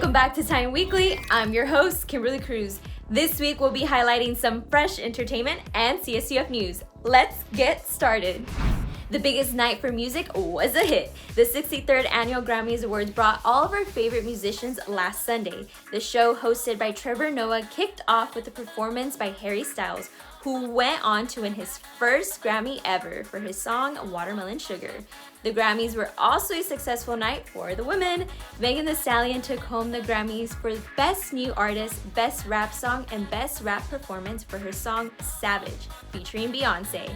Welcome back to Time Weekly. I'm your host, Kimberly Cruz. This week we'll be highlighting some fresh entertainment and CSUF news. Let's get started. The biggest night for music was a hit. The 63rd Annual Grammy Awards brought all of our favorite musicians last Sunday. The show, hosted by Trevor Noah, kicked off with a performance by Harry Styles, who went on to win his first Grammy ever for his song Watermelon Sugar. The Grammys were also a successful night for the women. Megan Thee Stallion took home the Grammys for Best New Artist, Best Rap Song, and Best Rap Performance for her song Savage, featuring Beyonce.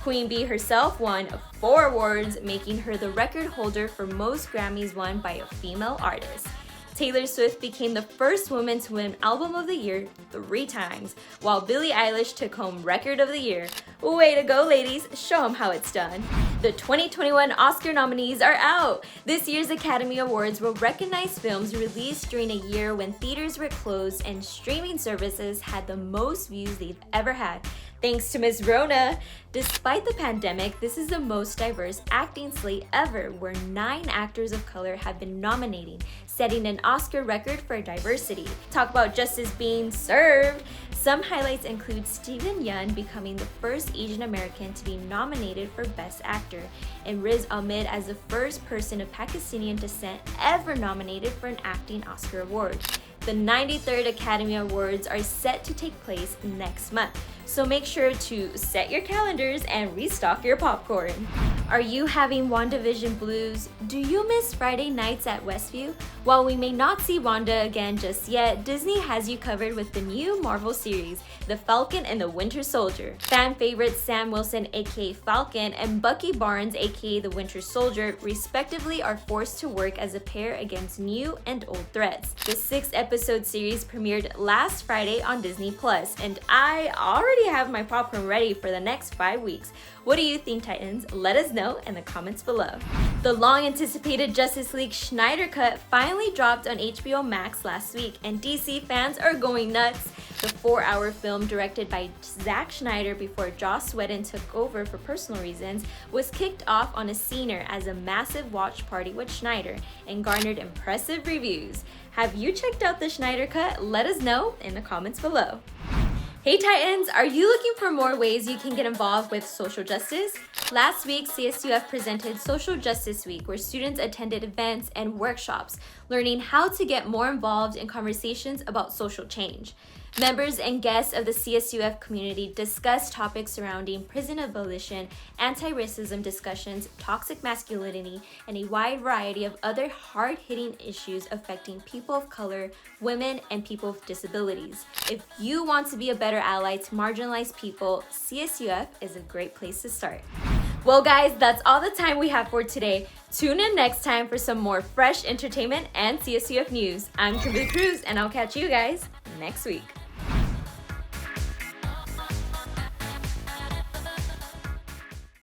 Queen Bee herself won 4 awards, making her the record holder for most Grammys won by a female artist. Taylor Swift became the first woman to win Album of the Year 3 times, while Billie Eilish took home Record of the Year. Way to go, ladies! Show them how it's done. The 2021 Oscar nominees are out. This year's Academy Awards will recognize films released during a year when theaters were closed and streaming services had the most views they've ever had. Thanks to Ms. Rona. Despite the pandemic, this is the most diverse acting slate ever, where 9 actors of color have been nominating, setting an Oscar record for diversity. Talk about justice being served. Some highlights include Steven Yeun becoming the first Asian American to be nominated for Best Actor, and Riz Ahmed as the first person of Pakistani descent ever nominated for an acting Oscar award. The 93rd Academy Awards are set to take place next month, so make sure to set your calendars and restock your popcorn. Are you having WandaVision blues? Do you miss Friday nights at Westview? While we may not see Wanda again just yet, Disney has you covered with the new Marvel series, The Falcon and the Winter Soldier. Fan favorites Sam Wilson aka Falcon and Bucky Barnes aka the Winter Soldier respectively are forced to work as a pair against new and old threats. The 6-episode series premiered last Friday on Disney+, and I already have my popcorn ready for the next 5 weeks. What do you think, Titans? Let us know in the comments below. The long-anticipated Justice League Snyder Cut finally dropped on HBO Max last week, and DC fans are going nuts. The 4-hour film, directed by Zack Snyder before Joss Whedon took over for personal reasons, was kicked off on a scener as a massive watch party with Snyder and garnered impressive reviews. Have you checked out the Snyder Cut? Let us know in the comments below. Hey Titans, are you looking for more ways you can get involved with social justice? Last week, CSUF presented Social Justice Week, where students attended events and workshops, learning how to get more involved in conversations about social change. Members and guests of the CSUF community discussed topics surrounding prison abolition, anti-racism discussions, toxic masculinity, and a wide variety of other hard-hitting issues affecting people of color, women, and people with disabilities. If you want to be a better ally to marginalized people, CSUF is a great place to start. Well guys, that's all the time we have for today. Tune in next time for some more fresh entertainment and CSUF news. I'm Kimberly Cruz, and I'll catch you guys next week.